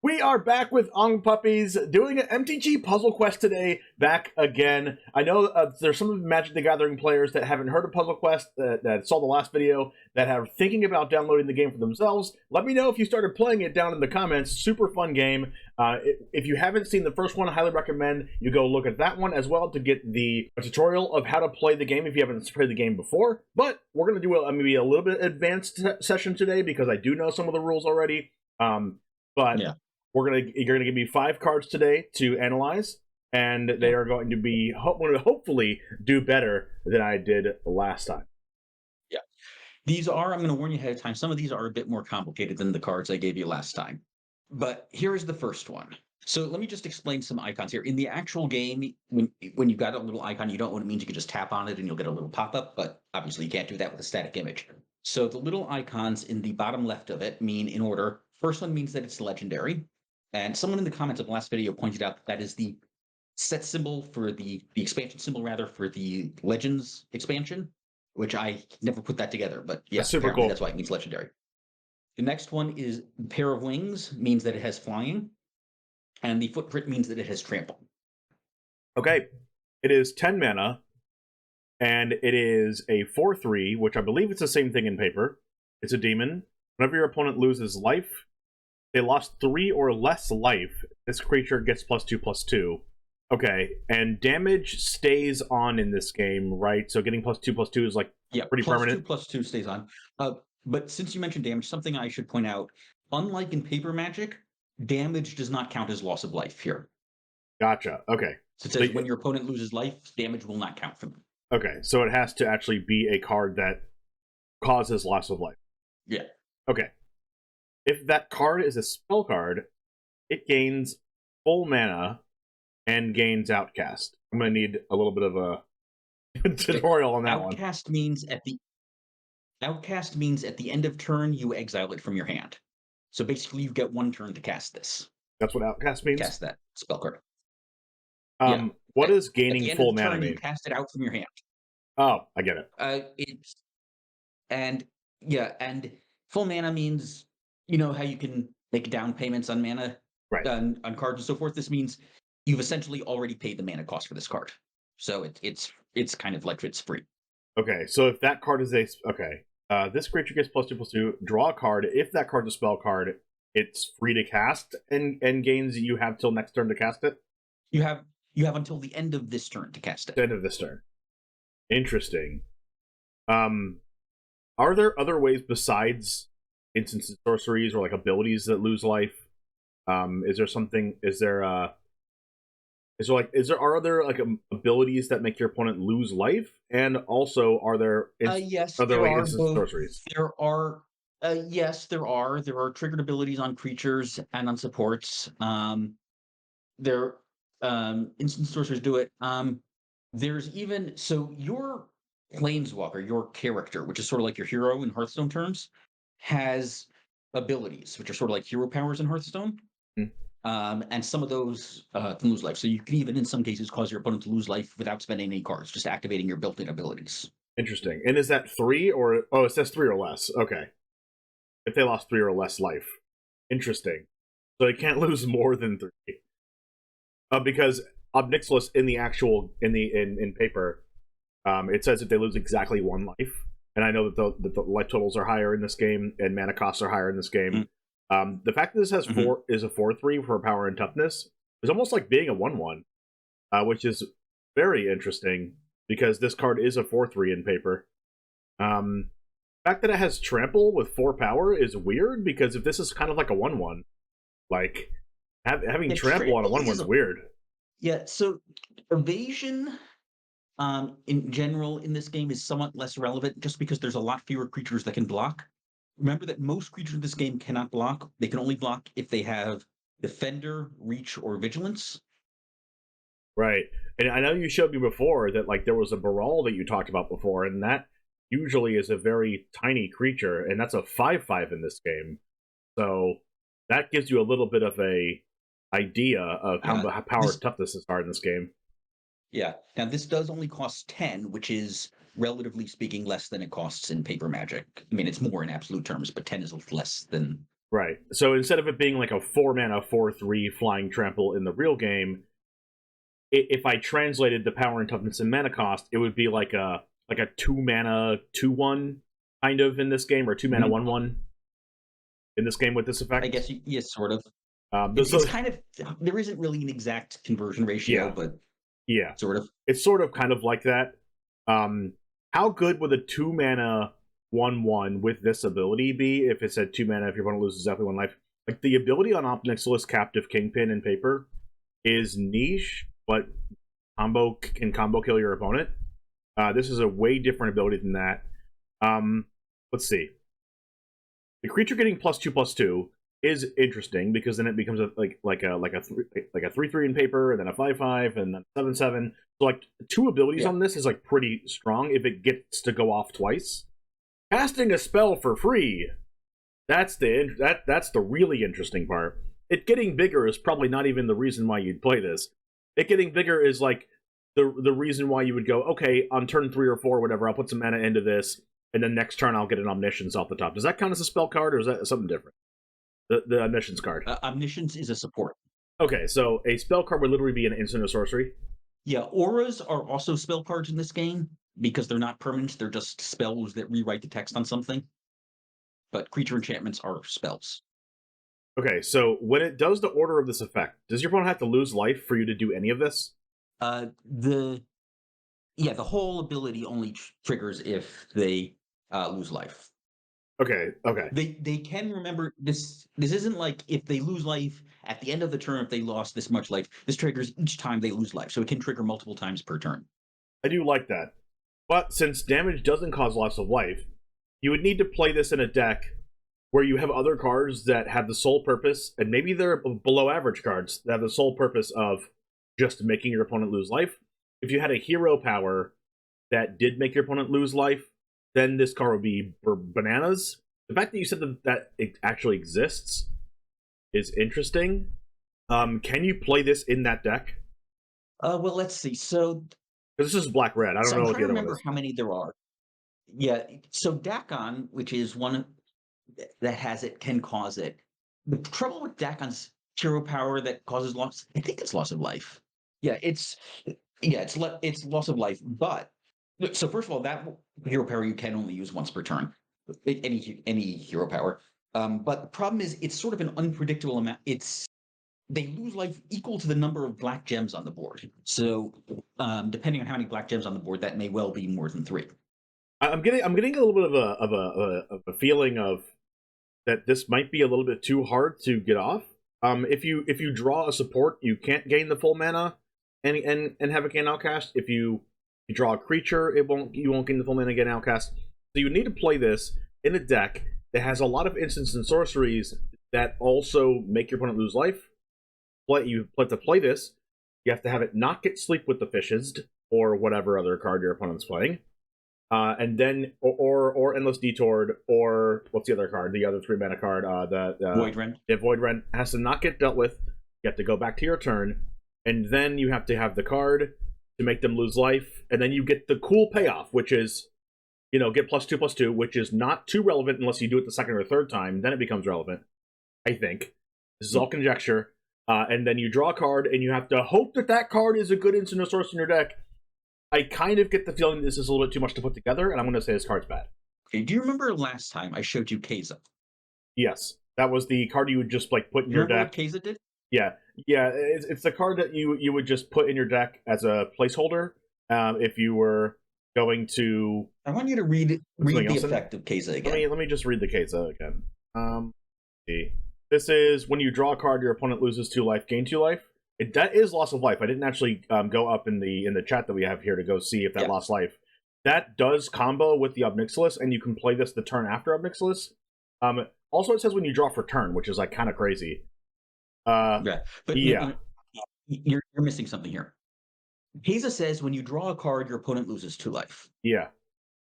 We are back with OMGPuppies, doing an MTG puzzle quest today, back again. I know there's some of the Magic the Gathering players that haven't heard of Puzzle Quest, that saw the last video, that are thinking about downloading the game for themselves. Let me know if you started playing it down in the comments. Super fun game. If you haven't seen the first one, I highly recommend you go look at that one as well to get the tutorial of how to play the game if you haven't played the game before. But we're going to do maybe a little bit advanced session today because I do know some of the rules already. Yeah. You're gonna give me 5 cards today to analyze, and they are going to be hopefully do better than I did last time. Yeah, these are, I'm going to warn you ahead of time, some of these are a bit more complicated than the cards I gave you last time. But here is the first one. So let me just explain some icons here. In the actual game, when you've got a little icon, you don't know what it means. You can just tap on it and you'll get a little pop-up, but obviously you can't do that with a static image. So the little icons in the bottom left of it mean in order. First one means that it's legendary. And someone in the comments of the last video pointed out that is the set symbol for the expansion symbol, rather, for the Legends expansion, which I never put that together, but yeah, that's super cool. That's why it means legendary. The next one is pair of wings, means that it has flying, and the footprint means that it has trample. Okay, it is 10 mana, and it is a 4/3, which I believe it's the same thing in paper. It's a demon. Whenever your opponent loses life, they lost 3 or less life, this creature gets +2/+2. Okay, and damage stays on in this game, right? So getting +2/+2 is like pretty permanent. +2/+2 stays on. But since you mentioned damage, something I should point out, unlike in paper Magic, damage does not count as loss of life here. Gotcha, okay. So it says when your opponent loses life, damage will not count for them. Okay, so it has to actually be a card that causes loss of life. Yeah. Okay. If that card is a spell card, it gains full mana and gains Outcast. I'm going to need a little bit of a tutorial on that Outcast means at the end of turn, you exile it from your hand. So basically, you get 1 turn to cast this. That's what Outcast means? Cast that spell card. What does gaining full mana mean? You cast it out from your hand. Oh, I get it. And full mana means, you know how you can make down payments on mana, right, on cards and so forth. This means you've essentially already paid the mana cost for this card, so it's kind of like it's free. Okay, so if that card is this creature gets +2/+2. Draw a card. If that card's a spell card, it's free to cast, and gains you have till next turn to cast it. You have until the end of this turn to cast it. The end of this turn. Interesting. Are there other ways besides instants and sorceries or like abilities that lose life? Are there abilities that make your opponent lose life? And also, are there other instants and sorceries? There are triggered abilities on creatures and on supports. Instant sorceries do it. There's even, so your Planeswalker, your character, which is sort of like your hero in Hearthstone terms, has abilities, which are sort of like hero powers in Hearthstone. And some of those can lose life. So you can even, in some cases, cause your opponent to lose life without spending any cards, just activating your built-in abilities. Interesting. And is that 3 or... Oh, it says 3 or less. Okay. If they lost 3 or less life. Interesting. So they can't lose more than 3. Because Ob Nixilis in paper, it says if they lose exactly 1 life. And I know that the life totals are higher in this game, and mana costs are higher in this game. The fact that this has is a 4/3 for power and toughness is almost like being a 1/1, which is very interesting because this card is a 4/3 in paper. The fact that it has trample with 4 power is weird because if this is kind of like a 1/1, like having trample on a 1/1 is weird. Yeah, so evasion in general in this game is somewhat less relevant just because there's a lot fewer creatures that can block. Remember that most creatures in this game cannot block. They can only block if they have Defender, Reach, or Vigilance. Right. And I know you showed me before that there was a Baral that you talked about before, and that usually is a very tiny creature, and that's a 5/5 in this game. So that gives you a little bit of a idea of how power toughness is hard in this game. Yeah. Now this does only cost 10, which is relatively speaking less than it costs in paper Magic. I mean, it's more in absolute terms, but 10 is less than Right. So instead of it being like a 4-mana 4/3 flying trample in the real game, if I translated the power and toughness and mana cost, it would be like a 2-mana 2/1 kind of in this game, or 2-mana 1/1 in this game with this effect. I guess yes, sort of. It's kind of, there isn't really an exact conversion ratio, but yeah, sort of. It's sort of kind of like that. How good would a 2-mana 1/1 with this ability be if it said 2 mana if your opponent loses exactly 1 life? Like, the ability on Ob Nixilis, Captive Kingpin, and paper is niche, but can combo kill your opponent. This is a way different ability than that. Let's see. The creature getting +2/+2 is interesting, because then it becomes a 3/3 in paper, and then a 5/5, and then 7/7. So like 2 abilities on this is like pretty strong if it gets to go off twice. Casting a spell for free. That's the really interesting part. It getting bigger is probably not even the reason why you'd play this. It getting bigger is like the reason why you would go, okay, on turn 3 or 4, whatever, I'll put some mana into this, and then next turn I'll get an Omniscience off the top. Does that count as a spell card, or is that something different? The Omniscience card. Omniscience is a support. Okay, so a spell card would literally be an instant or sorcery? Yeah, auras are also spell cards in this game, because they're not permanent, they're just spells that rewrite the text on something. But creature enchantments are spells. Okay, so when it does the order of this effect, does your opponent have to lose life for you to do any of this? The whole ability only triggers if they lose life. Okay. They can remember this. This isn't like if they lose life at the end of the turn, if they lost this much life, this triggers each time they lose life. So it can trigger multiple times per turn. I do like that. But since damage doesn't cause loss of life, you would need to play this in a deck where you have other cards that have the sole purpose, and maybe they're below average cards, that have the sole purpose of just making your opponent lose life. If you had a hero power that did make your opponent lose life, then this card would be bananas. The fact that you said that it actually exists is interesting. Can you play this in that deck? Well, let's see. So this is black-red. I don't know what the other one is. I'm trying to remember how many there are. Yeah, so Dakon, which is one that has it, can cause it. The trouble with Dakon's hero power that causes loss, I think it's loss of life. It's loss of life. But so first of all, that hero power you can only use once per turn. Any hero power. But the problem is it's sort of an unpredictable amount. They lose life equal to the number of black gems on the board. So depending on how many black gems on the board, that may well be more than 3. I'm getting a little bit of a feeling of that this might be a little bit too hard to get off. If you draw a support, you can't gain the full mana and have it gain outcast. If you draw a creature, you won't gain the full mana and get outcast. So you need to play this in a deck that has a lot of instants and sorceries that also make your opponent lose life. To play this, you have to have it not get Sleep with the Fishes or whatever other card your opponent's playing. And then, or Endless Detoured, or what's the other card? The other 3-mana card, Void Rend. Yeah, Void Rend has to not get dealt with. You have to go back to your turn, and then you have to have the card to make them lose life, and then you get the cool payoff, which is, get +2/+2, which is not too relevant unless you do it the second or third time. Then it becomes relevant, I think. This is all conjecture. And then you draw a card, and you have to hope that card is a good instant or source in your deck. I kind of get the feeling this is a little bit too much to put together, and I'm going to say this card's bad. Okay, do you remember last time I showed you Keza? Yes, that was the card you would just put in your deck. What Keza did? Yeah. It's the card that you would just put in your deck as a placeholder if you were going to. I want you to read the effect of Keza again. Let me just read the Keza again. See. This is when you draw a card, your opponent loses 2 life, gain 2 life. That is loss of life. I didn't actually go up in the chat that we have here to go see if that lost life. That does combo with the Ob Nixilis, and you can play this the turn after Ob Nixilis. Also, it says when you draw for turn, which is kind of crazy. But you're missing something here. Keza says when you draw a card, your opponent loses 2 life. Yeah.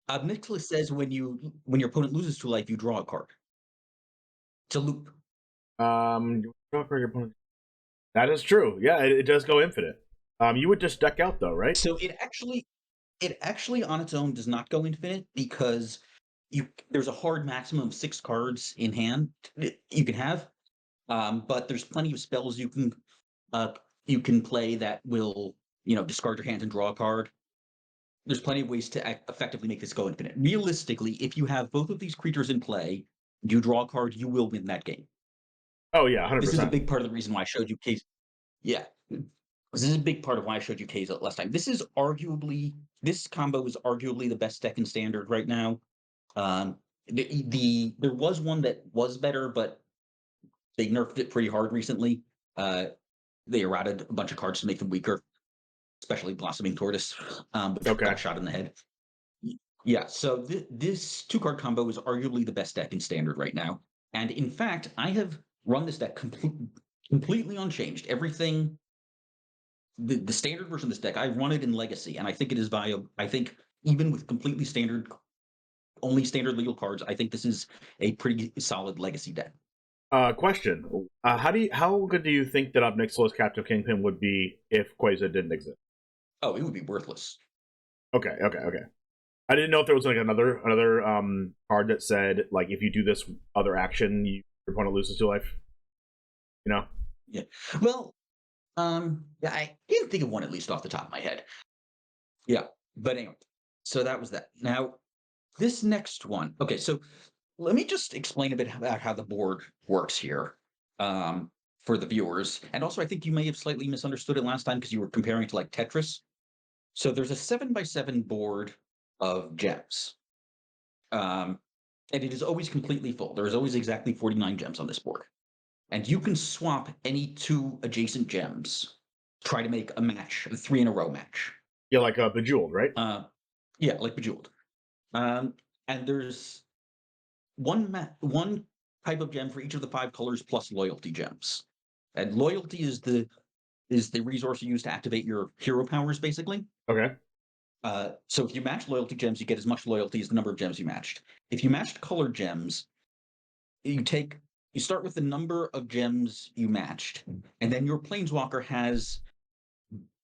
Ob Nixilis says when your opponent loses 2 life, you draw a card. It's a loop. You draw a card, your opponent. That is true. Yeah, it does go infinite. You would just deck out though, right? So it actually on its own does not go infinite, because there's a hard maximum of 6 cards in hand you can have, but there's plenty of spells you can play that will, discard your hand and draw a card. There's plenty of ways to effectively make this go infinite. Realistically, if you have both of these creatures in play, you draw a card, you will win that game. Oh yeah, 100%. This is a big part of the reason why I showed you K's. Yeah. This is a big part of why I showed you K's last time. This combo is arguably the best deck in Standard right now. There was one that was better, but they nerfed it pretty hard recently. They errated a bunch of cards to make them weaker, especially Blossoming Tortoise, which got shot in the head. Yeah, so this 2-card combo is arguably the best deck in Standard right now. And in fact, I have run this deck completely unchanged. Everything, the Standard version of this deck, I run it in Legacy, and I think it is viable. I think even with completely only standard legal cards, I think this is a pretty solid Legacy deck. Question: how good do you think that Ob Nixilis Captive Kingpin would be if Quasar didn't exist? Oh, it would be worthless. Okay. I didn't know if there was like another card that said like if you do this other action, your opponent loses 2 life. Yeah. Well, yeah, I can't think of one at least off the top of my head. Yeah, but anyway, so that was that. Now, this next one. Okay, so let me just explain a bit about how the board works here for the viewers. And also, I think you may have slightly misunderstood it last time because you were comparing it to like Tetris. So there's a 7x7 board of gems. And it is always completely full. There is always exactly 49 gems on this board. And you can swap any 2 adjacent gems, try to make a match, a 3-in-a-row match. Yeah, like Bejeweled, right? Yeah, like Bejeweled. And there's one type of gem for each of the 5 colors plus loyalty gems. And loyalty is the resource you use to activate your hero powers, basically. Okay. So if you match loyalty gems, you get as much loyalty as the number of gems you matched. If you matched colored gems, you start with the number of gems you matched, and then your Planeswalker has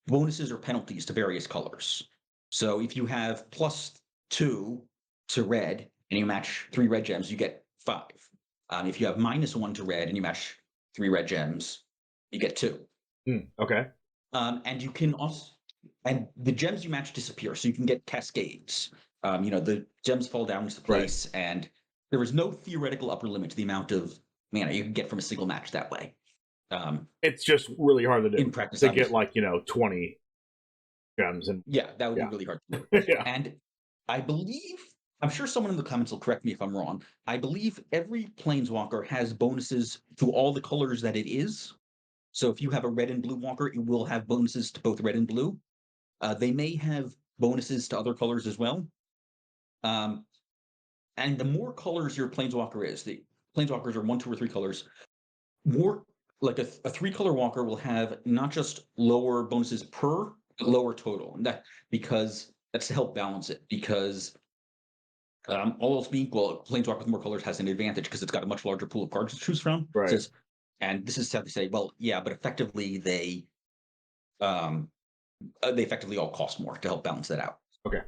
bonuses or penalties to various colors. So if you have +2 to red and you match 3 red gems, you get 5. If you have -1 to red and you match 3 red gems, you get 2. Okay. And you can also, and the gems you match disappear, so you can get cascades. The gems fall down into place, right. And there is no theoretical upper limit to the amount of mana you can get from a single match that way. It's just really hard to do. In practice, to get like 20 gems, and yeah, that would be really hard to do. Yeah. And I believe, I'm sure someone in the comments will correct me if I'm wrong, I believe every Planeswalker has bonuses to all the colors that it is. So if you have a red and blue walker, it will have bonuses to both red and blue. They may have bonuses to other colors as well. And the more colors your Planeswalker is, the Planeswalkers are 1, 2, or 3 colors, more like a 3-color walker will have not just lower bonuses per, but lower total. And because that's to help balance it, because all else being equal, Planeswalker with more colors has an advantage because it's got a much larger pool of cards to choose from. Right. And this is sad to say, well, yeah, but effectively they effectively all cost more to help balance that out. Okay.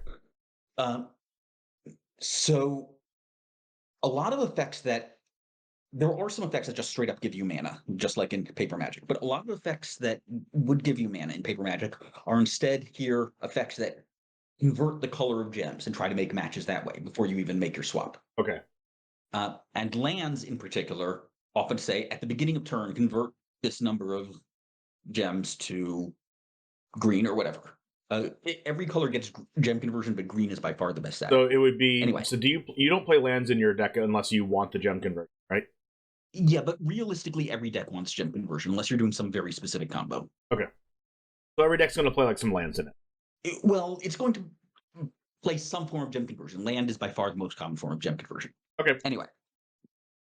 So a lot of effects there are some effects that just straight up give you mana, just like in Paper Magic. But a lot of effects that would give you mana in Paper Magic are instead here effects that convert the color of gems and try to make matches that way before you even make your swap. Okay. And lands in particular often say at the beginning of turn, convert this number of gems to green or whatever. Every color gets gem conversion, but green is by far the best set. So it would be anyway. So you don't play lands in your deck unless you want the gem conversion, right? Yeah, but realistically, every deck wants gem conversion unless you're doing some very specific combo. Okay. So every deck's going to play like some lands in it. Well, it's going to play some form of gem conversion. Land is by far the most common form of gem conversion. Okay. Anyway.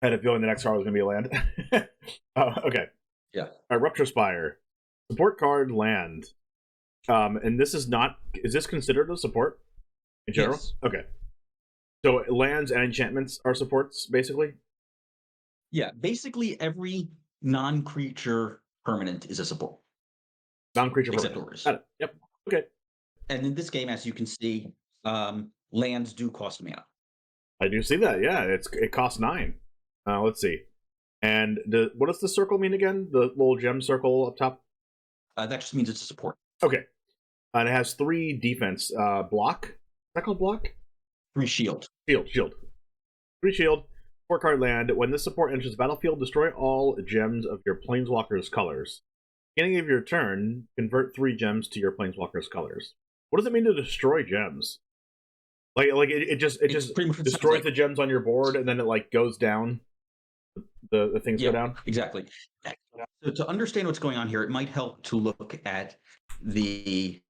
I had a feeling the next card was going to be a land. Okay. Yeah. Rupture Spire. Support card, land. And this is this considered a support in general? Yes. Okay. So lands and enchantments are supports, basically? Yeah, basically every non-creature permanent is a support. Non-creature except permanent. Orders. Got it. Yep. Okay. And in this game, as you can see, lands do cost mana. I do see that. Yeah, it costs 9. Let's see. And what does the circle mean again? The little gem circle up top. That just means it's a support. Okay. And it has 3 defense. Block. Is that called block? 3 shield. Shield. 3 shield. 4 card land. When this support enters the battlefield, destroy all gems of your planeswalker's colors. Beginning of your turn, convert 3 gems to your planeswalker's colors. What does it mean to destroy gems? Like it just destroys the gems on your board, and then it like goes down. The things go down. Exactly. So to understand what's going on here, it might help to look at the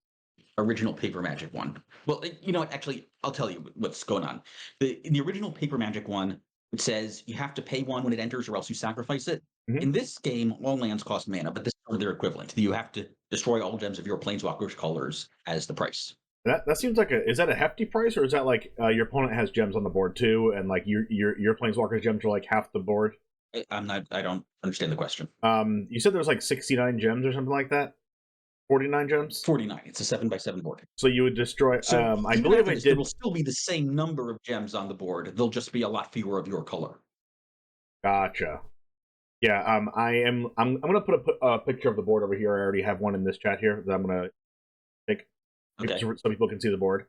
original Paper Magic one. Well, you know what? Actually, I'll tell you what's going on. In the original Paper Magic one, it says you have to pay 1 when it enters, or else you sacrifice it. Mm-hmm. In this game, all lands cost mana, but this is their equivalent. You have to destroy all gems of your planeswalker's colors as the price. That seems like is that a hefty price, or is that like your opponent has gems on the board too, and like your planeswalker's gems are like half the board? I don't understand the question. You said there's like 69 gems or something like that. 49 gems. 49. It's a 7x7 board. So you would destroy. So I believe I did. There will still be the same number of gems on the board. They'll just be a lot fewer of your color. Gotcha. Yeah. I'm gonna put a picture of the board over here. I already have one in this chat here that I'm gonna take. Okay. So people can see the board.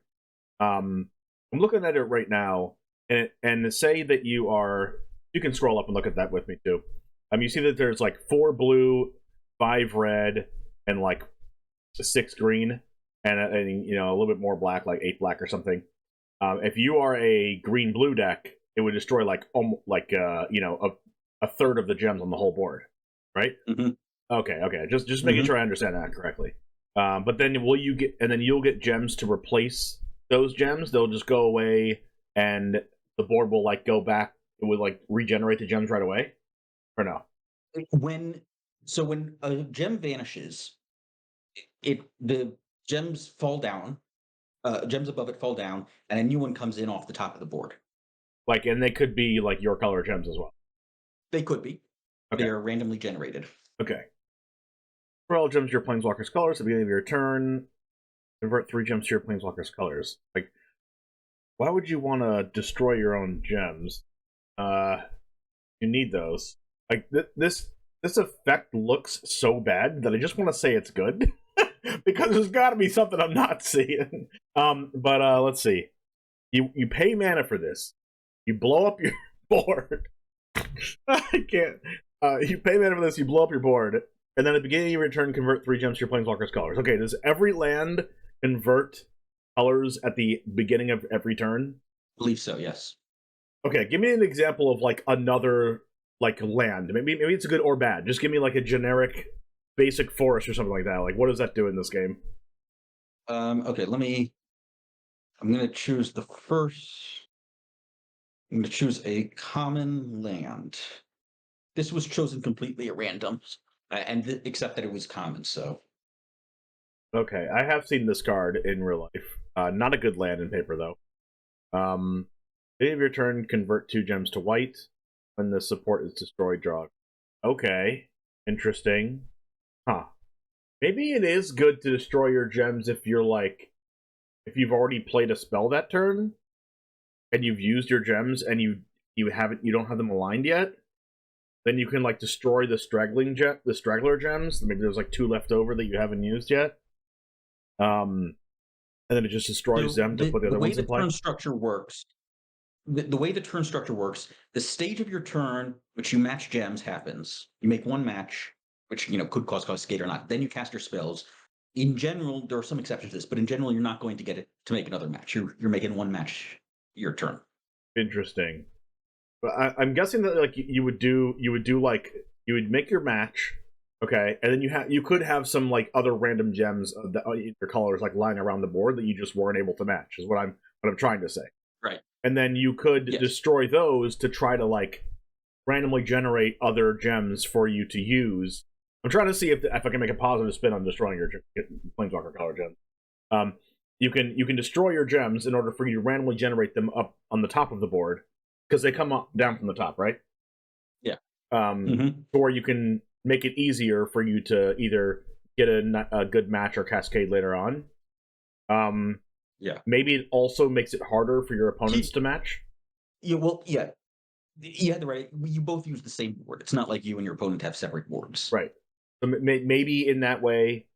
I'm looking at it right now, and say that you are. You can scroll up and look at that with me too. You see that there's like 4 blue, 5 red, and like 6 green, and you know a little bit more black, like 8 black or something. If you are a green blue deck, it would destroy like you know a third of the gems on the whole board, right? Mm-hmm. Okay. Just making sure I understand that correctly. But then you'll get gems to replace those gems. They'll just go away, and the board will like go back. It would like regenerate the gems right away, or no? When a gem vanishes, the gems fall down. Gems above it fall down, and a new one comes in off the top of the board. Like, and they could be like your color gems as well. They could be. Okay. They are randomly generated. Okay. For all gems your planeswalker's colors, at the beginning of your turn, convert 3 gems to your planeswalker's colors. Like, why would you want to destroy your own gems? You need those. Like this effect looks so bad that I just want to say it's good because there's got to be something I'm not seeing. But let's see. You pay mana for this. You blow up your board. I can't. You pay mana for this. You blow up your board, and then at the beginning of your turn, convert 3 gems to your planeswalker's colors. Okay, does every land convert colors at the beginning of every turn? I believe so. Yes. Okay, give me an example of like another like land. Maybe it's good or bad. Just give me like a generic basic forest or something like that. Like what does that do in this game? Okay, I'm gonna choose the first. I'm gonna choose a common land. This was chosen completely at random, except that it was common, so. Okay, I have seen this card in real life. Not a good land in paper though. Beginning of your turn, convert 2 gems to white. When the support is destroyed, draw. Okay. Interesting. Huh. Maybe it is good to destroy your gems if you're like... If you've already played a spell that turn, and you've used your gems, and you don't have them aligned yet, then you can like destroy the straggler gems. Maybe there's like 2 left over that you haven't used yet. And then it just destroys them to put the other ones in play. The way the turn structure works... The way the turn structure works, the stage of your turn, which you match gems, happens. You make 1 match, which could cause cascade or not. Then you cast your spells. In general, there are some exceptions to this, but in general, you're not going to get it to make another match. You're making 1 match your turn. Interesting. But I'm guessing that like you would make your match, okay, and then you could have some like other random gems of your colors like lying around the board that you just weren't able to match. Is what I'm trying to say. Right. And then you could destroy those to try to like randomly generate other gems for you to use. I'm trying to see if I can make a positive spin on destroying your planeswalker color gems. You can destroy your gems in order for you to randomly generate them up on the top of the board because they come down from the top, right? Yeah. Or you can make it easier for you to either get a good match or cascade later on. Yeah. Maybe it also makes it harder for your opponents to match. Yeah. You had the right. You both use the same board. It's not like you and your opponent have separate boards. Right. So maybe in that way,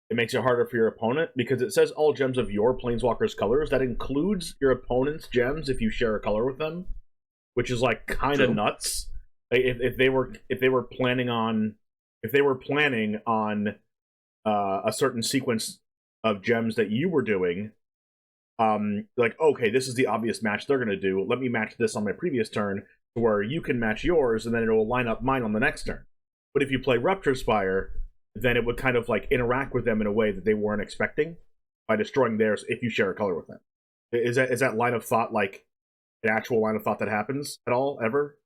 it makes it harder for your opponent because it says all gems of your planeswalker's colors. That includes your opponent's gems if you share a color with them, which is like kind of nuts. Like if they were planning on a certain sequence of gems that you were doing, like, okay, this is the obvious match they're gonna do. Let me match this on my previous turn to where you can match yours, and then it will line up mine on the next turn. But if you play Rupture Spire, then it would kind of like interact with them in a way that they weren't expecting by destroying theirs if you share a color with them. Is that line of thought like an actual line of thought that happens at all ever?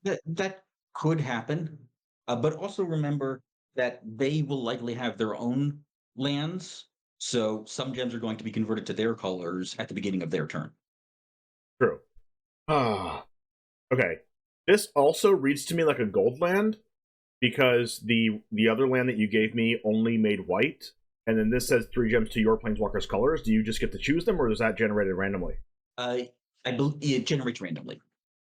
That could happen, but also remember that they will likely have their own lands, so some gems are going to be converted to their colors at the beginning of their turn. True. Ah, okay. This also reads to me like a gold land because the other land that you gave me only made white, and then this says 3 gems to your planeswalker's colors. Do you just get to choose them, or is that generated randomly? I believe it generates randomly.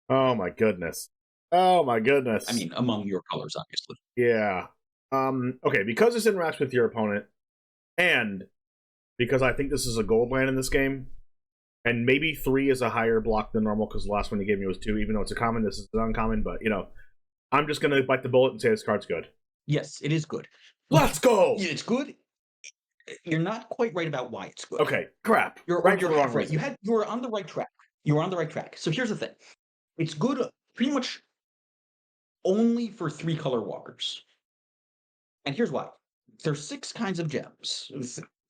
Oh my goodness. Oh my goodness. I mean, among your colors, obviously. Yeah. Okay, because this interacts with your opponent, and because I think this is a gold land in this game, and maybe 3 is a higher block than normal because the last one you gave me was 2, even though it's a common, this is an uncommon, but, I'm just going to bite the bullet and say this card's good. Yes, it is good. Let's go! It's good. You're not quite right about why it's good. Okay, crap. You're right for the wrong right. reason. You were on the right track. You were on the right track. So here's the thing. It's good pretty much only for 3 color walkers. And here's why. There's 6 kinds of gems,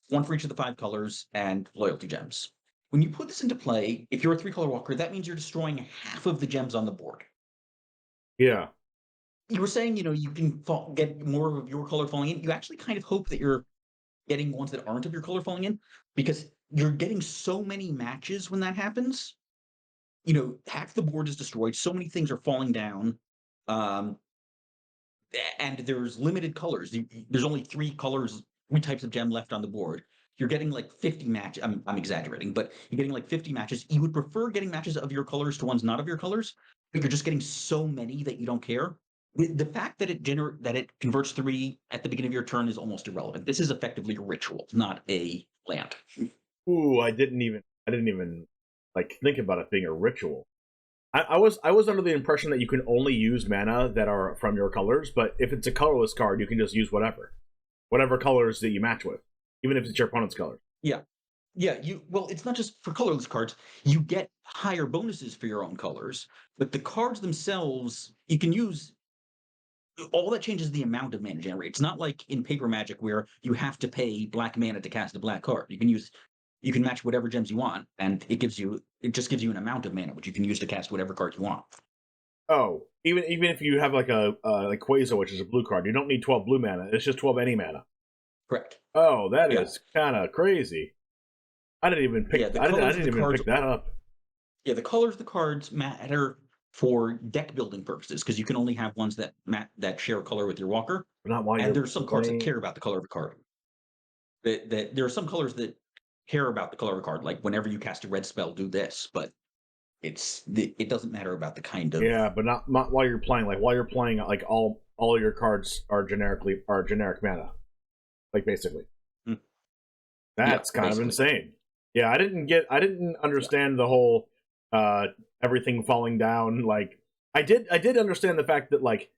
1 for each of the 5 colors, and loyalty gems. When you put this into play, if you're a 3 color walker, that means you're destroying half of the gems on the board. Yeah. You were saying, you can get more of your color falling in. You actually kind of hope that you're getting ones that aren't of your color falling in because you're getting so many matches when that happens. Half the board is destroyed. So many things are falling down. And there's limited colors. There's only 3 colors, 3 types of gem left on the board. You're getting like 50 matches. I'm exaggerating, but you're getting like 50 matches. You would prefer getting matches of your colors to ones not of your colors, but you're just getting so many that you don't care. The fact that it converts 3 at the beginning of your turn is almost irrelevant. This is effectively a ritual, not a land. Ooh, I didn't even like think about it being a ritual. I was under the impression that you can only use mana that are from your colors, but if it's a colorless card, you can just use whatever colors that you match with, even if it's your opponent's colors. Yeah. It's not just for colorless cards. You get higher bonuses for your own colors, but the cards themselves, you can use. All that changes the amount of mana generated. It's not like in Paper Magic where you have to pay black mana to cast a black card. You can match whatever gems you want, and it just gives you an amount of mana which you can use to cast whatever card you want. Oh, even if you have like like Quasar, which is a blue card, you don't need 12 blue mana. It's just 12 any mana. Correct. Oh, that is kind of crazy. I didn't even pick. I didn't even pick that up. Yeah, the colors of the cards matter for deck building purposes because you can only have ones that share a color with your walker. Not why. And there's some cards that care about the color of the card. That there are some colors that care about the color of the card. Like whenever you cast a red spell, do this, but it doesn't matter about the kind of. Yeah, but not while you're playing. Like while you're playing, like all your cards are generic mana. Like basically. That's kind of insane. Yeah, I didn't understand the whole everything falling down. Like I did understand the fact that like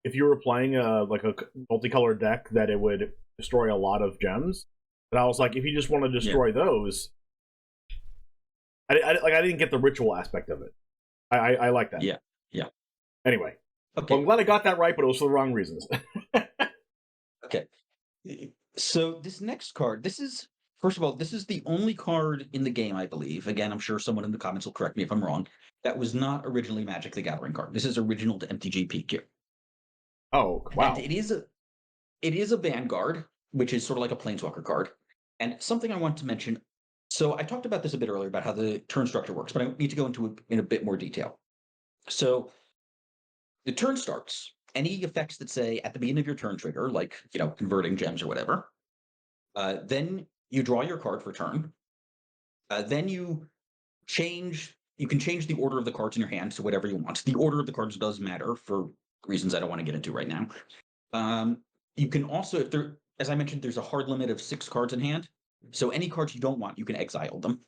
if you were playing like a multicolored deck that it would destroy a lot of gems. But I was like, if you just want to destroy those, I didn't get the ritual aspect of it. I like that. Yeah. Anyway, okay. Well, I'm glad I got that right, but it was for the wrong reasons. Okay. So this next card, first of all, this is the only card in the game, I believe. Again, I'm sure someone in the comments will correct me if I'm wrong. That was not originally Magic the Gathering card. This is original to MTG PQ. Oh, wow. And it is a Vanguard, which is sort of like a Planeswalker card. And something I want to mention. So I talked about this a bit earlier about how the turn structure works, but I need to go into it in a bit more detail. So the turn starts. Any effects that say at the beginning of your turn trigger, like converting gems or whatever, then you draw your card for turn. Then you change you can change the order of the cards in your hand to whatever you want. The order of the cards does matter for reasons I don't want to get into right now. You can also, if there, as I mentioned, there's a hard limit of 6 cards in hand. So any cards you don't want, you can exile them.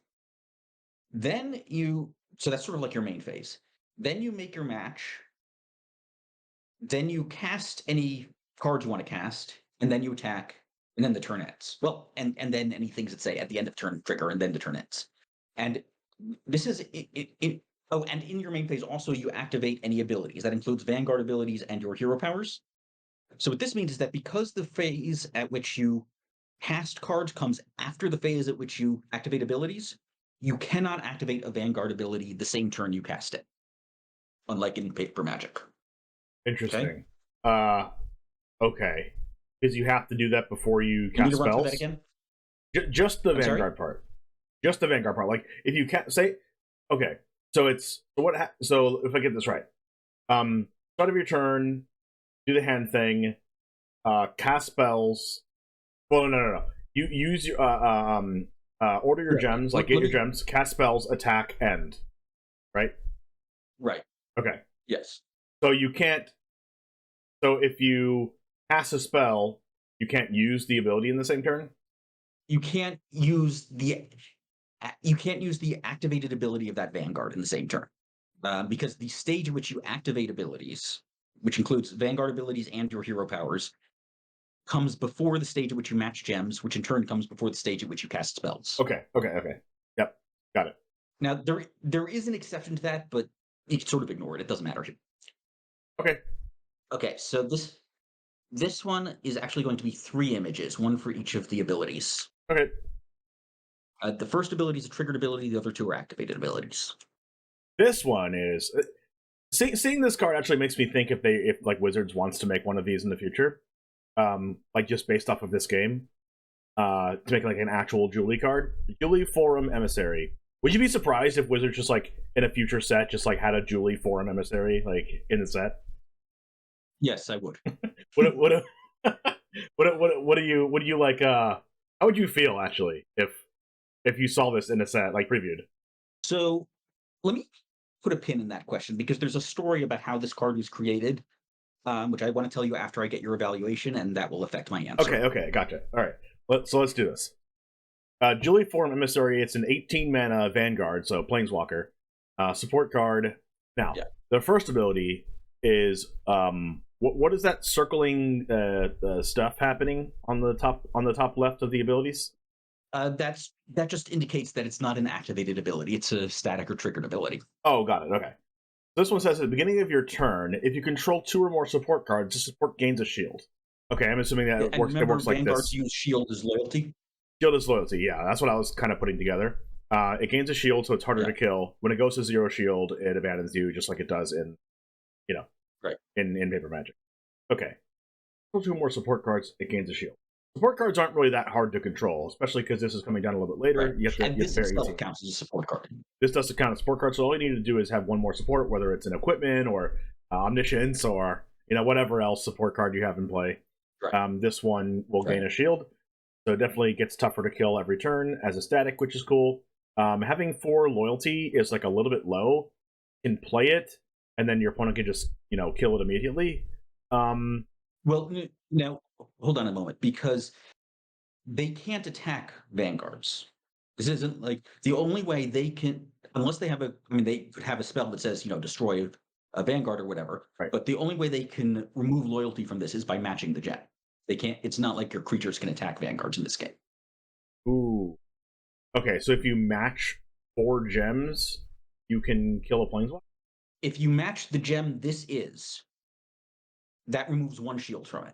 Then so that's sort of like your main phase. Then you make your match. Then you cast any cards you want to cast, and then you attack, and then the turn ends. Well, and then any things that say at the end of turn trigger, and then the turn ends. And this is it. Oh, and in your main phase also you activate any abilities. That includes Vanguard abilities and your hero powers. So what this means is that because the phase at which you cast cards comes after the phase at which you activate abilities, you cannot activate a Vanguard ability the same turn you cast it, unlike in Paper Magic. Interesting. Okay. Because you have to do that before you cast you need to spells? Run through that again? Just the Vanguard part. Just the Vanguard part. Like, if you can't say... Okay. So it's... So if I get this right. Start of your turn, do the hand thing, cast spells... Well, no. You use your... order your gems, like get your gems, cast spells, attack, end. Right? Right. Okay. Yes. So you can't... So if you cast a spell, you can't use the ability in the same turn? You can't use the activated ability of that Vanguard in the same turn. Because the stage in which you activate abilities, which includes Vanguard abilities and your hero powers, comes before the stage at which you match gems, which in turn comes before the stage at which you cast spells. Okay. Yep, got it. Now, there is an exception to that, but you can sort of ignore it. It doesn't matter. Okay, so this one is actually going to be 3 images, one for each of the abilities. Okay. The first ability is a triggered ability, the other 2 are activated abilities. This one is... Seeing this card actually makes me think if like Wizards wants to make one of these in the future, like just based off of this game, to make like an actual Julie card. Julie Forum Emissary. Would you be surprised if Wizards just like in a future set just like had a Julie Forum Emissary like in the set? Yes, I would. What do you like? How would you feel actually if you saw this in a set like previewed? So let me put a pin in that question because there's a story about how this card was created, which I want to tell you after I get your evaluation, and that will affect my answer. Okay, gotcha. All right, let's do this. Julie Forum Emissary. It's an 18 mana Vanguard, so Planeswalker, support card. Now, the first ability is what is that circling stuff happening on the top left of the abilities? That just indicates that it's not an activated ability. It's a static or triggered ability. Oh, got it. Okay. This one says at the beginning of your turn, if you control 2 or more support cards, the support gains a shield. Okay, I'm assuming that it works like Vanguards this. Vanguards use shield as loyalty. Shield is loyalty, yeah. That's what I was kind of putting together. It gains a shield, so it's harder to kill. When it goes to 0 shield, it abandons you, just like it does in, in Paper Magic. Okay. Control 2 more support cards, it gains a shield. Support cards aren't really that hard to control, especially because this is coming down a little bit later. Right. This itself counts as a support card. This does count as a support card, so all you need to do is have 1 more support, whether it's an equipment or omniscience or whatever else support card you have in play. Right. This one will gain a shield, so it definitely gets tougher to kill every turn as a static, which is cool. Having 4 loyalty is like a little bit low. You can play it, and then your opponent can just kill it immediately. Well, now hold on a moment, because they can't attack Vanguards. This isn't like the only way they can, unless they have they could have a spell that says destroy a Vanguard or whatever. Right. But the only way they can remove loyalty from this is by matching the gem. They can't. It's not like your creatures can attack Vanguards in this game. Ooh. Okay, so if you match 4 gems, you can kill a Planeswalker? If you match the gem this is, that removes 1 shield from it.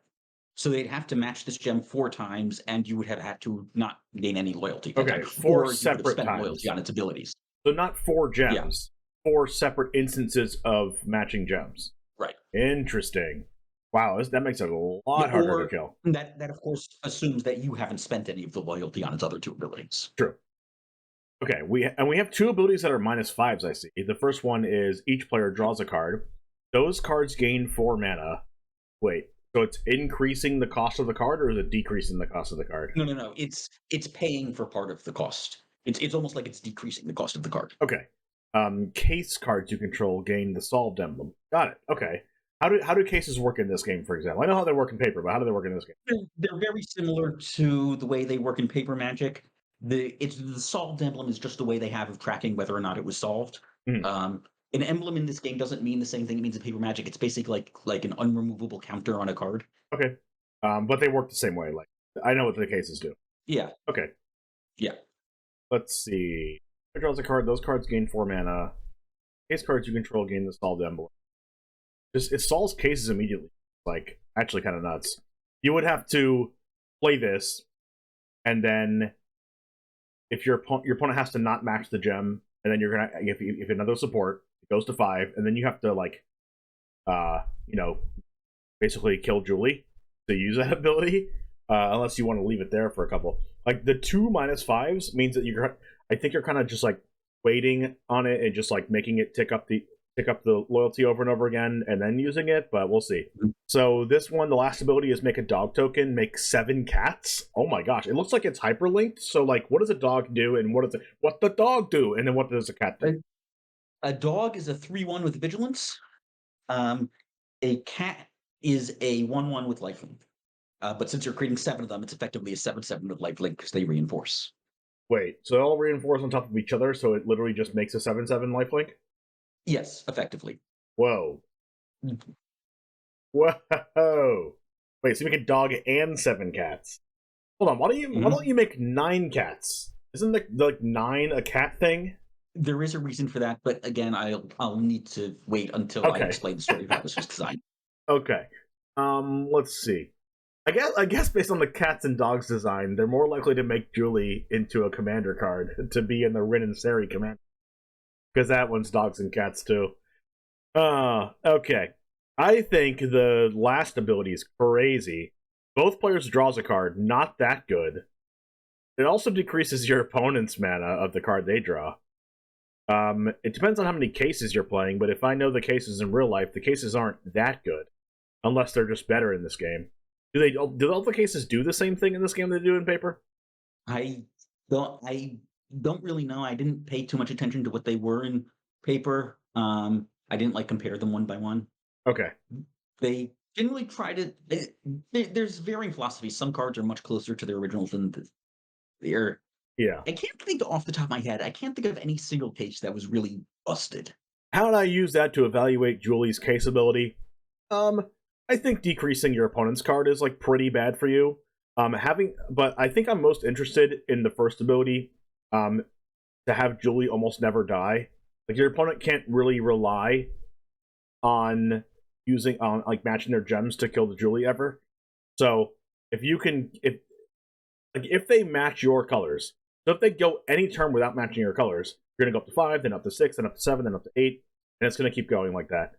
So they'd have to match this gem 4 times, and you would have had to not gain any loyalty. Okay, 4 separate times. Loyalty on its abilities. So not 4 gems, 4 separate instances of matching gems. Right. Interesting. Wow, that makes it a lot harder to kill. That of course assumes that you haven't spent any of the loyalty on its other 2 abilities. True. Okay, we have 2 abilities that are -5s, I see. The first one is each player draws a card. Those cards gain 4 mana. Wait, so it's increasing the cost of the card, or is it decreasing the cost of the card? No. It's paying for part of the cost. It's almost like it's decreasing the cost of the card. Okay. case cards you control gain the Solved emblem. Got it. Okay. How do cases work in this game, for example? I know how they work in paper, but how do they work in this game? They're very similar to the way they work in paper Magic. The solved emblem is just the way they have of tracking whether or not it was solved. Mhm. An emblem in this game doesn't mean the same thing it means in paper Magic. It's basically like an unremovable counter on a card. Okay. But they work the same way. Like I know what the cases do. Yeah. Okay. Yeah. Let's see. Draws a card. Those cards gain 4 mana. Case cards you control gain the Solved emblem. Just it solves cases immediately. Like actually kind of nuts. You would have to play this, and then if your opponent has to not match the gem, and then you're gonna if another support, it goes to 5, and then you have to like, you know, basically kill Julie to use that ability, unless you want to leave it there for a couple. Like the 2 -5s means that I think you're kind of just like waiting on it and just like making it tick up the loyalty over and over again and then using it, but we'll see. So this one, the last ability is make a dog token, make 7 cats. Oh my gosh, it looks like it's hyperlinked. So like, what does a dog do, and what the dog do, and then what does a cat do? A dog is a 3/1 with vigilance. A cat is a 1/1 with lifelink. But since you're creating 7 of them, it's effectively a 7/7 with lifelink because they reinforce. Wait, so they all reinforce on top of each other, so it literally just makes a 7/7 lifelink? Yes, effectively. Whoa. Whoa. Wait, so you make a dog and 7 cats. Hold on, why don't you make 9 cats? Isn't the like 9 a cat thing? There is a reason for that, but again, I'll need to wait until I explain the story of how this was designed. Okay. Let's see. I guess based on the cats and dogs design, they're more likely to make Julie into a commander card to be in the Rin and Seri commander. Because that one's dogs and cats too. Okay. I think the last ability is crazy. Both players draws a card, not that good. It also decreases your opponent's mana of the card they draw. It depends on how many cases you're playing, but if I know the cases in real life, the cases aren't that good. Unless they're just better in this game. Do all the cases do the same thing in this game they do in paper? I don't really know. I didn't pay too much attention to what they were in paper. I didn't like compare them one by one. Okay. They generally try to. There's varying philosophies. Some cards are much closer to their originals than they're. Yeah. I can't think off the top of my head. I can't think of any single case that was really busted. How did I use that to evaluate Julie's case ability? I think decreasing your opponent's card is like pretty bad for you. But I think I'm most interested in the first ability, to have Julie almost never die. Like your opponent can't really rely on like matching their gems to kill the Julie ever. So if they match your colors, so if they go any turn without matching your colors, you're gonna go up to 5, then up to 6, then up to 7, then up to 8, and it's gonna keep going like that.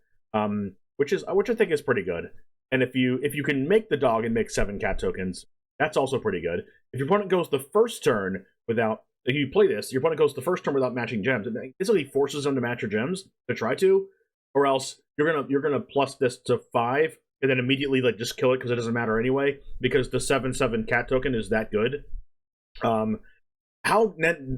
Which I think is pretty good. And if you can make the dog and make 7 cat tokens, that's also pretty good. If your opponent goes the first turn without, if you play this, your opponent goes the first turn without matching gems, it basically forces them to match your gems to try to, or else you're gonna plus this to 5 and then immediately like just kill it because it doesn't matter anyway because the 7/7 cat token is that good. And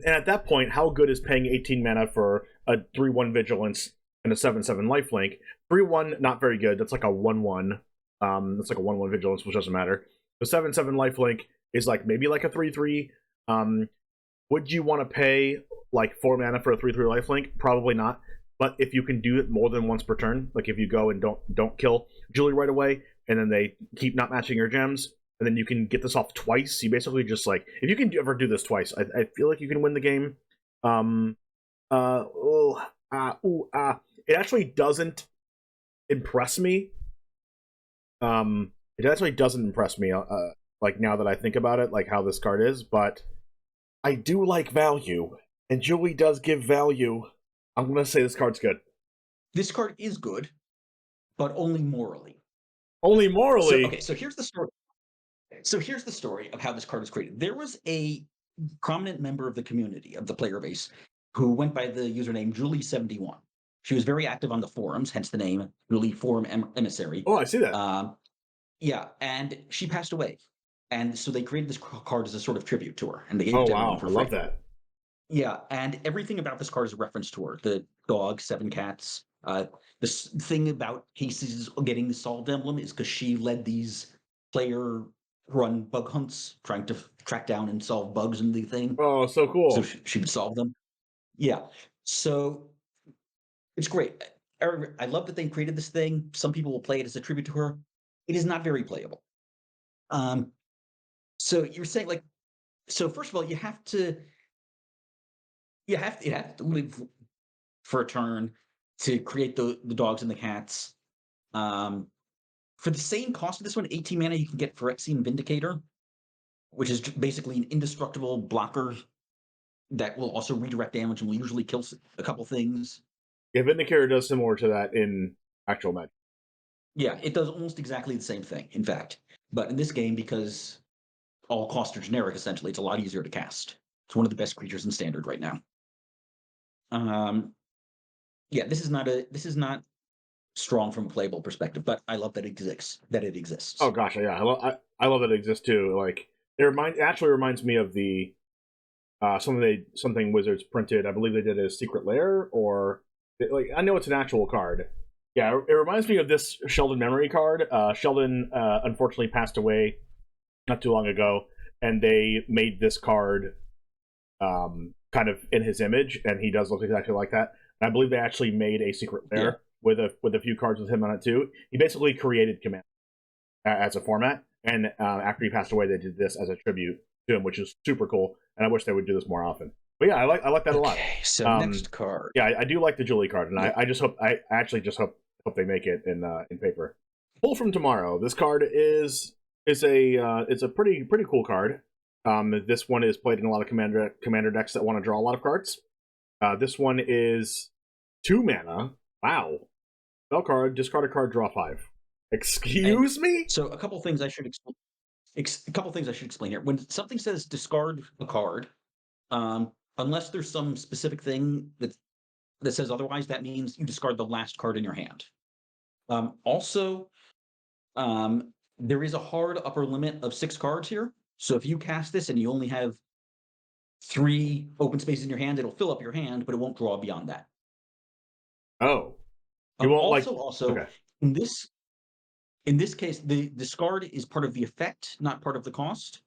at that point, how good is paying 18 mana for a 3/1 vigilance and a 7/7 lifelink? 3/1 not very good. That's like a 1/1. That's like a 1/1 vigilance, which doesn't matter. The 7/7 lifelink is like maybe like a 3/3. Would you want to pay like 4 mana for a 3/3 lifelink? Probably not. But if you can do it more than once per turn, like if you go and don't kill Julie right away, and then they keep not matching your gems, and then you can get this off twice. You basically just like, if you can ever do this twice, I feel like you can win the game. It actually doesn't impress me. It actually doesn't impress me, like now that I think about it, like how this card is, but I do like value, and Julie does give value. I'm gonna say this card's good. This card is good, but only morally. Only morally? So here's the story. So here's the story of how this card was created. There was a prominent member of the community, of the player base, who went by the username Julie71. She was very active on the forums, hence the name Julie Forum Emissary. Oh, I see that. Yeah, and she passed away. And so they created this card as a sort of tribute to her. And they gave Oh, it to wow. everyone for I free. love that. Yeah, and everything about this card is a reference to her. The dog, 7 cats. The thing about Casey's getting the Solved Emblem is because she led these player-run bug hunts, trying to track down and solve bugs in the thing. Oh, so So cool. she would solve them. Yeah. So it's great. I love that they created this thing. Some people will play it as a tribute to her. It is not very playable. So you're saying like, so first of all, you have to live for a turn to create the dogs and the cats. For the same cost of this one, 18 mana, you can get Phyrexian Vindicator, which is basically an indestructible blocker that will also redirect damage and will usually kill a couple things. Yeah, Vindicator does similar to that in actual Magic. Yeah, it does almost exactly the same thing, in fact. But in this game, because all costs are generic, essentially, it's a lot easier to cast. It's one of the best creatures in Standard right now. Yeah, this is not strong from a playable perspective, but I love that it exists. Oh gosh, yeah, I love that it exists too. Like it actually reminds me of the something Wizards printed. I believe they did a Secret Lair, or like I know it's an actual card. Yeah, it reminds me of this Sheldon memory card. Sheldon unfortunately passed away not too long ago, and they made this card kind of in his image, and he does look exactly like that. And I believe they actually made a Secret Lair with a few cards with him on it too. He basically created Command as a format, and after he passed away, they did this as a tribute to him, which is super cool. And I wish they would do this more often. But yeah, I like that a lot. So next card. Yeah, I do like the Julie card, and I actually just hope they make it in paper. Pull from Tomorrow. This card is a pretty cool card. This one is played in a lot of commander decks that want to draw a lot of cards. This one is 2 mana. Wow. Spell card, discard a card, draw 5. Excuse me? So a couple things I should explain. Here. When something says discard a card, unless there's some specific thing that says otherwise, that means you discard the last card in your hand. Also, there is a hard upper limit of 6 cards here. So if you cast this and you only have 3 open spaces in your hand, it'll fill up your hand, but it won't draw beyond that. Oh. You won't okay. In this case, the discard is part of the effect, not part of the cost.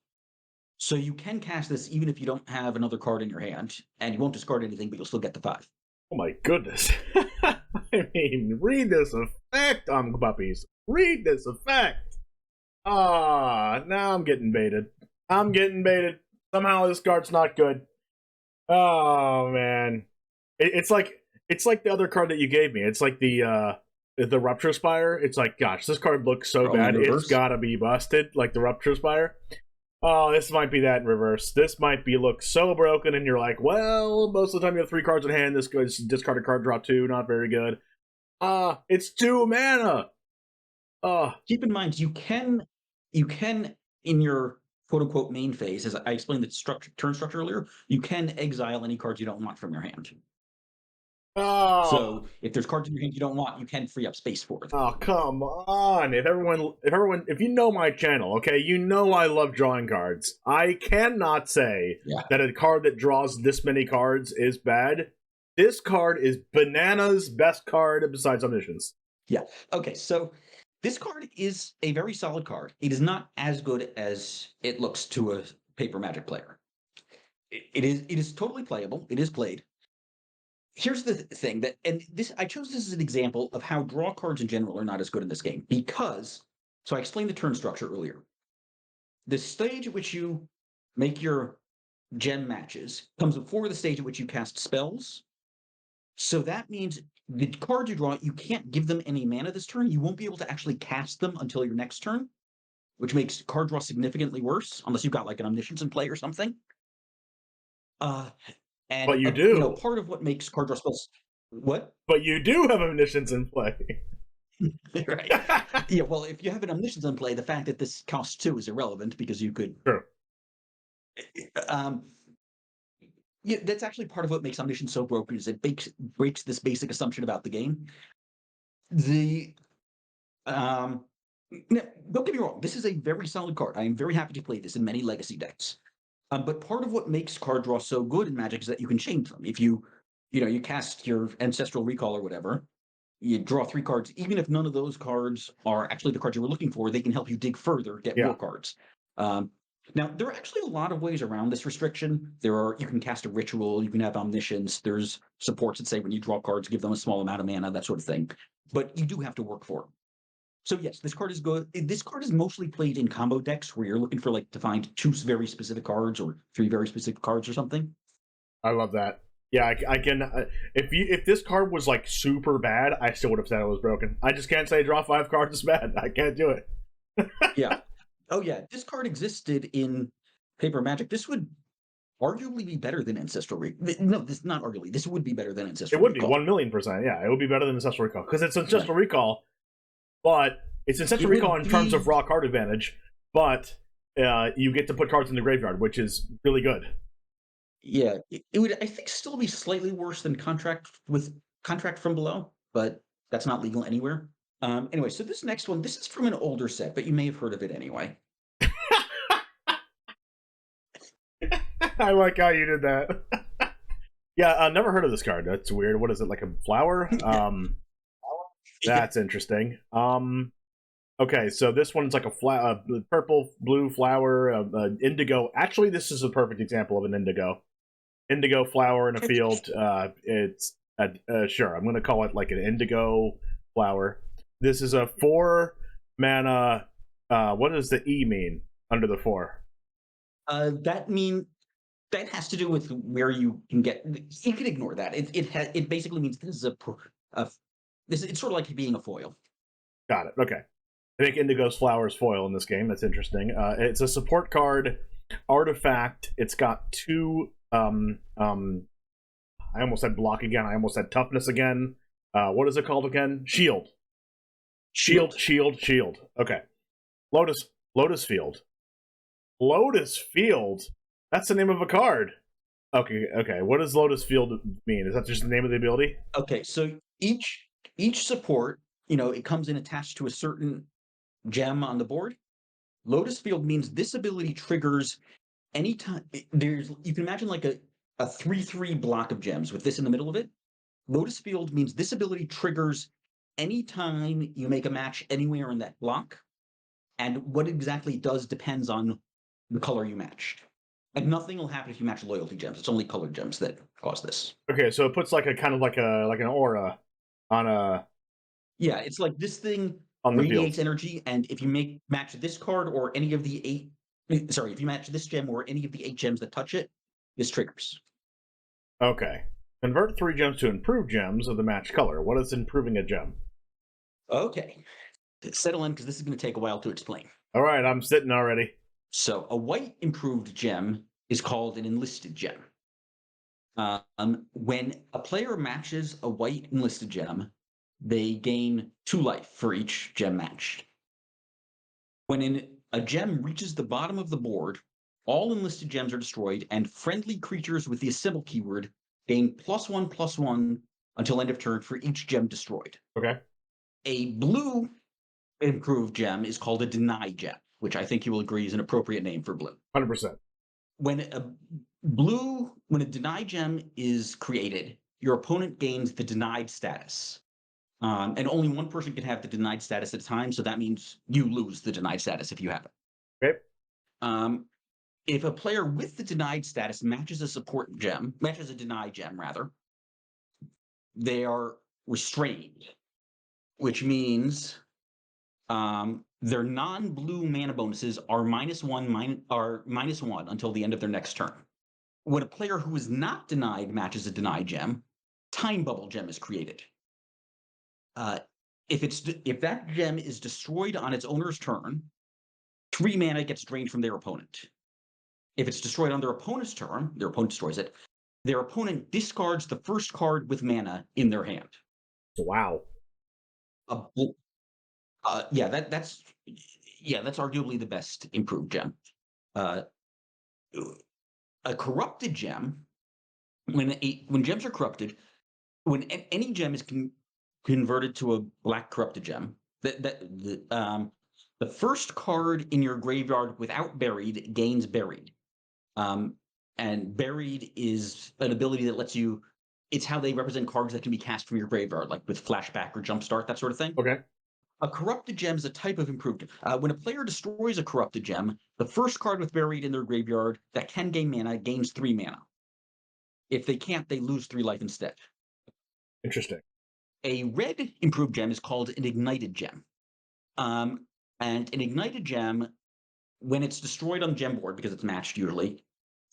So you can cast this even if you don't have another card in your hand, and you won't discard anything, but you'll still get the 5. Oh my goodness. I mean, read this effect, OMGPuppies. Read this effect. Now I'm getting baited. Somehow this card's not good. Oh man. It's like the other card that you gave me. It's like the Rupture Spire. It's like, gosh, this card looks so bad. It's gotta be busted, like the Rupture Spire. Oh, this might be that in reverse. This might be look so broken, and you're like, well, most of the time you have 3 cards in hand. This goes discard a card, draw 2, not very good. It's 2 mana. Keep in mind, you can in your quote unquote main phase, as I explained the turn structure earlier, you can exile any cards you don't want from your hand. Oh. So if there's cards in your hand you don't want, you can free up space for them. Oh, come on. If you know my channel, okay, you know I love drawing cards. I cannot say that a card that draws this many cards is bad. This card is bananas, best card besides Omniscience. Yeah. Okay, so this card is a very solid card. It is not as good as it looks to a paper Magic player. It is totally playable. It is played. Here's the thing I chose this as an example of how draw cards in general are not as good in this game because, so I explained the turn structure earlier. The stage at which you make your gem matches comes before the stage at which you cast spells. So that means the cards you draw, you can't give them any mana this turn. You won't be able to actually cast them until your next turn, which makes card draw significantly worse, unless you've got like an Omniscience in play or something. But you do. Part of what makes card draw spells. What? But you do have Omniscience in play. Right. Yeah, well, if you have an Omniscience in play, the fact that this costs 2 is irrelevant because you could. True. Yeah, that's actually part of what makes Omniscience so broken, is it breaks this basic assumption about the game. Don't get me wrong, this is a very solid card. I am very happy to play this in many legacy decks. But part of what makes card draw so good in Magic is that you can change them. If you you cast your Ancestral Recall or whatever. You draw 3 cards. Even if none of those cards are actually the cards you were looking for, they can help you dig further, get more cards. Now, there are actually a lot of ways around this restriction. You can cast a ritual, you can have omniscience, there's supports that say when you draw cards, give them a small amount of mana, that sort of thing. But you do have to work for it. So yes, this card is good. This card is mostly played in combo decks where you're looking for to find 2 very specific cards or 3 very specific cards or something. I love that. Yeah, I can. If this card was super bad, I still would have said it was broken. I just can't say draw 5 cards is bad. I can't do it. Yeah. Oh yeah, this card existed in Paper Magic. This would arguably be better than Ancestral Recall. No, this not arguably. This would be better than Ancestral It would Recall. be 1,000,000%. Yeah, it would be better than Ancestral Recall because it's Ancestral Recall, but it's Ancestral Recall in terms of raw card advantage. But you get to put cards in the graveyard, which is really good. Yeah, it would, I think, still be slightly worse than Contract from Below, but that's not legal anywhere. Anyway, so this next one, this is from an older set, but you may have heard of it anyway. I like how you did that. Yeah, I never heard of this card. That's weird. What is it, like a flower? That's interesting. Okay, so this one's like a purple, blue flower, indigo. Actually, this is a perfect example of an indigo. Indigo flower in a field. It's sure. I'm going to call it like an indigo flower. This is a 4 mana. What does the E mean under the 4? That has to do with where you can get. You can ignore that. It basically means this is it's sort of like being a foil. Got it. Okay. I think Indigo's Flower's foil in this game. That's interesting. It's a support card, artifact. It's got 2. I almost said block again. I almost said toughness again. What is it called again? Shield. Shield. Okay. Lotus Field. Lotus Field. That's the name of a card. Okay. What does Lotus Field mean? Is that just the name of the ability? Okay, so each support, it comes in attached to a certain gem on the board. Lotus Field means this ability triggers anytime you can imagine like a 3/3 block of gems with this in the middle of it. Lotus Field means this ability triggers anytime you make a match anywhere in that block, and what exactly it does depends on the color you matched. And nothing will happen if you match loyalty gems. It's only colored gems that cause this. Okay, so it puts like a kind of like an aura on a. Yeah, it's like this thing on the radiates field. energy, and if you match this card or any of the 8, sorry, if you match this gem or any of the 8 gems that touch it, this triggers. Okay. Convert 3 gems to improved gems of the matched color. What is improving a gem? Okay. Settle in, because this is going to take a while to explain. All right, I'm sitting already. So a white improved gem is called an enlisted gem. When a player matches a white enlisted gem, they gain 2 life for each gem matched. When a gem reaches the bottom of the board, all enlisted gems are destroyed, and friendly creatures with the assemble keyword gain +1/+1 until end of turn for each gem destroyed. Okay. A blue improved gem is called a deny gem, which I think you will agree is an appropriate name for blue. 100%. When a deny gem is created, your opponent gains the denied status. And only one person can have the denied status at a time, so that means you lose the denied status if you have it. Okay. If a player with the denied status matches a deny gem rather, they are restrained, which means their non-blue mana bonuses are -1 until the end of their next turn. When a player who is not denied matches a denied gem, Time Bubble gem is created. If that gem is destroyed on its owner's turn, 3 mana gets drained from their opponent. If it's destroyed on their opponent's turn, their opponent destroys it, their opponent discards the first card with mana in their hand. Wow. That's arguably the best improved gem. A corrupted gem, when gems are corrupted, when any gem is converted to a black corrupted gem, the first card in your graveyard without buried gains buried. And buried is an ability that lets you it's how they represent cards that can be cast from your graveyard, like with flashback or jumpstart, that sort of thing. Okay. A corrupted gem is a type of improved. When a player destroys a corrupted gem, the first card with buried in their graveyard that can gain mana gains 3 mana. If they can't, they lose 3 life instead. Interesting. A red improved gem is called an ignited gem. And an ignited gem, when it's destroyed on the gem board, because it's matched usually,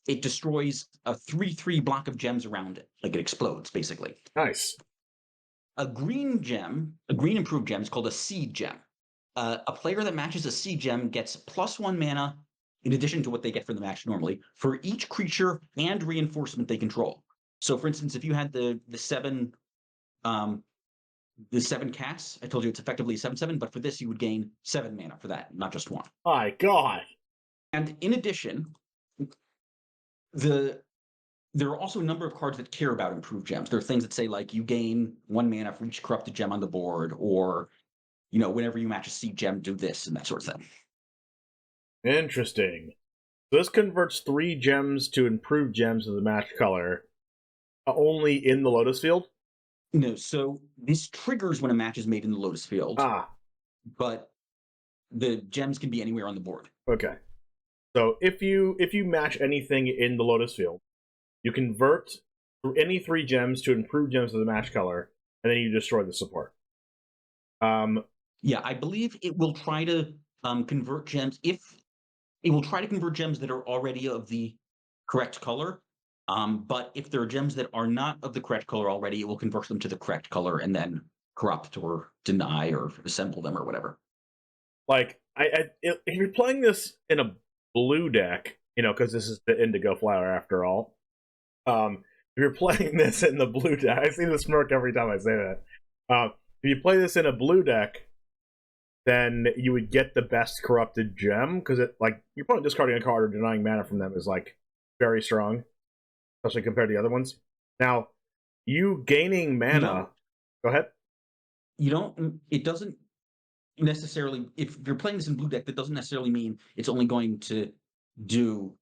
it destroys a 3/3 block of gems around it. Like it explodes, basically. Nice. A green gem, a green improved gem, is called a seed gem. A player that matches a seed gem gets +1 mana, in addition to what they get for the match normally, for each creature and reinforcement they control. So, for instance, if you had the 7 cats, I told you it's effectively 7/7, but for this you would gain 7 mana for that, not just 1. My God. And in addition, there are also a number of cards that care about improved gems. There are things that say, like, you gain 1 mana for each corrupted gem on the board, or, whenever you match a seed gem, do this, and that sort of thing. Interesting. So this converts 3 gems to improved gems of the match color only in the Lotus Field? No, so this triggers when a match is made in the Lotus Field. But the gems can be anywhere on the board. Okay. So if you match anything in the Lotus Field, you convert any 3 gems to improved gems of the match color, and then you destroy the support. Yeah, I believe it will try to convert gems it will try to convert gems that are already of the correct color. But if there are gems that are not of the correct color already, it will convert them to the correct color and then corrupt or deny or assemble them or whatever. Like, if you're playing this in a blue deck, because this is the Indigo Flower after all, if you're playing this in the blue deck, I see the smirk every time I say that. If you play this in a blue deck, then you would get the best corrupted gem, because you're probably discarding a card or denying mana from them is very strong, especially compared to the other ones. Now, you gaining mana. Go ahead. It doesn't necessarily, if you're playing this in blue deck, that doesn't necessarily mean it's only going to do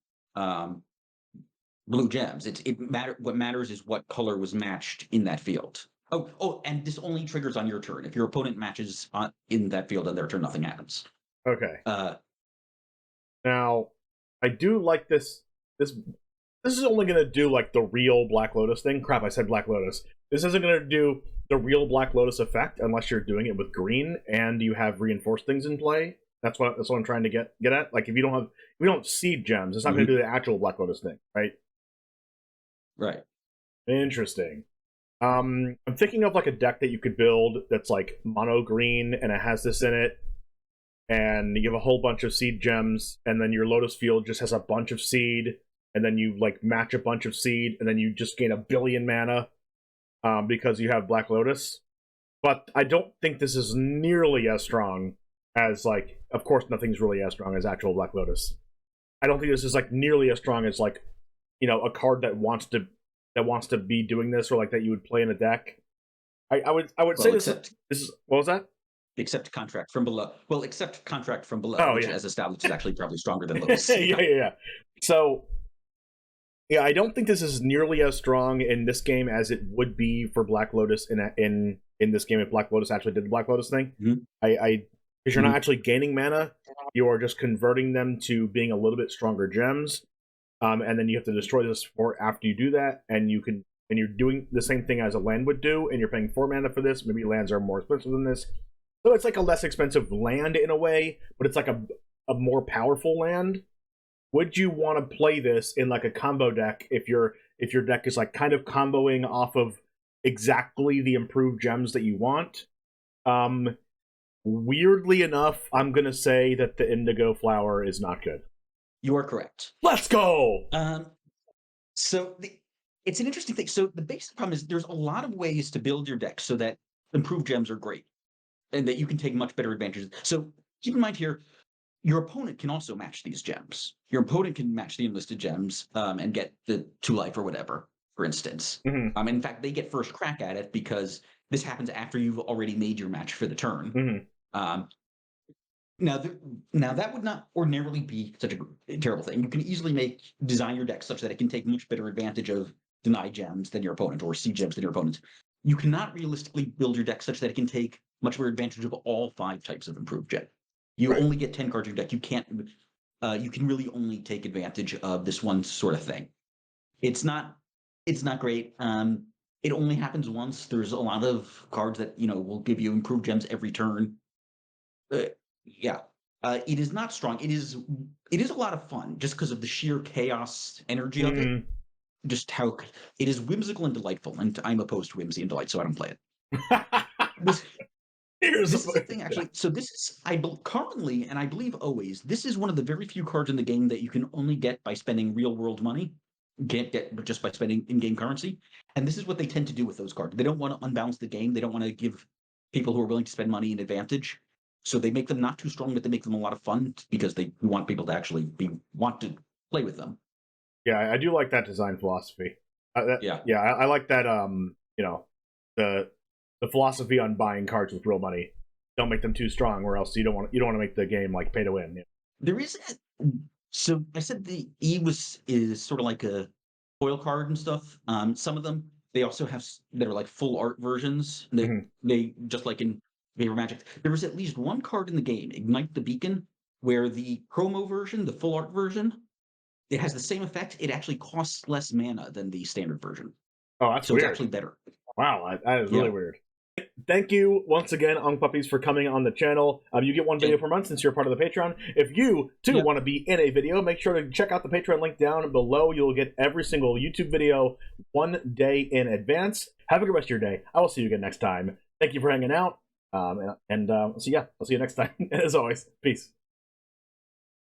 blue gems. What matters is what color was matched in that field. Oh, and this only triggers on your turn. If your opponent matches in that field on their turn, nothing happens. Okay. Now, I do like this. This is only going to do the real Black Lotus thing. Crap, I said Black Lotus. This isn't going to do the real Black Lotus effect unless you're doing it with green and you have reinforced things in play. That's what I'm trying to get at. If you don't seed gems, it's not going to do the actual Black Lotus thing, right? Right. Interesting. I'm thinking of a deck that you could build that's mono green and it has this in it, and you have a whole bunch of seed gems, and then your Lotus Field just has a bunch of seed, and then you match a bunch of seed, and then you just gain 1 billion mana because you have Black Lotus. But I don't think this is nearly as strong as of course nothing's really as strong as actual Black Lotus. I don't think this is nearly as strong as a card that wants to be doing this, or that you would play in a deck. I would say this is what was that? Except Contract from Below. Well, except Contract from Below, which as established is actually probably stronger than Lotus. yeah. So yeah, I don't think this is nearly as strong in this game as it would be for Black Lotus in this game if Black Lotus actually did the Black Lotus thing. Because you're not actually gaining mana, you are just converting them to being a little bit stronger gems. And then you have to destroy the support after you do that, and you're doing the same thing as a land would do, and you're paying 4 mana for this. Maybe lands are more expensive than this. So it's a less expensive land in a way, but it's a more powerful land. Would you want to play this in a combo deck if your deck is kind of comboing off of exactly the improved gems that you want? Weirdly enough, I'm going to say that the Indigo Flower is not good. You are correct. Let's go! So it's an interesting thing. So the basic problem is there's a lot of ways to build your deck so that improved gems are great and that you can take much better advantages. So keep in mind here, your opponent can also match these gems. Your opponent can match the enlisted gems and get the 2 life or whatever, for instance. In fact, they get first crack at it because this happens after you've already made your match for the turn. Now that would not ordinarily be such a terrible thing. You can easily design your deck such that it can take much better advantage of deny gems than your opponent or see gems than your opponent, you cannot realistically build your deck such that it can take much more advantage of all 5 types of improved gem. You only get 10 cards in your deck. You can't. You can really only take advantage of this one sort of thing. It's not great. It only happens once. There's a lot of cards that will give you improved gems every turn. Yeah, it is not strong. It is a lot of fun just because of the sheer chaos energy of it. Just how it is whimsical and delightful, and I'm opposed to whimsy and delight, so I don't play it. This is the thing, actually. So this is, currently, and I believe always, this is one of the very few cards in the game that you can only get by spending real-world money. Can't get just by spending in-game currency. And this is what they tend to do with those cards. They don't want to unbalance the game. They don't want to give people who are willing to spend money an advantage. So they make them not too strong, but they make them a lot of fun because they want people to actually want to play with them. Yeah, I do like that design philosophy. Yeah, I like that. The philosophy on buying cards with real money. Don't make them too strong, or else you don't want to make the game like pay to win. Yeah. There is. So I said the is sort of like a foil card and stuff. Some of them they also have that are like full art versions. They just like in Paper Magic. There was at least one card in the game, Ignite the Beacon, where the promo version, the full art version, it has the same effect. It actually costs less mana than the standard version. Oh, that's so weird. It's actually better. Wow, that is really weird. Thank you once again, OMGPuppies, for coming on the channel. You get one video per month since you're part of the Patreon. If you, too, want to be in a video, make sure to check out the Patreon link down below. You'll get every single YouTube video 1 day in advance. Have a good rest of your day. I will see you again next time. Thank you for hanging out. I'll see you next time. And as always, peace.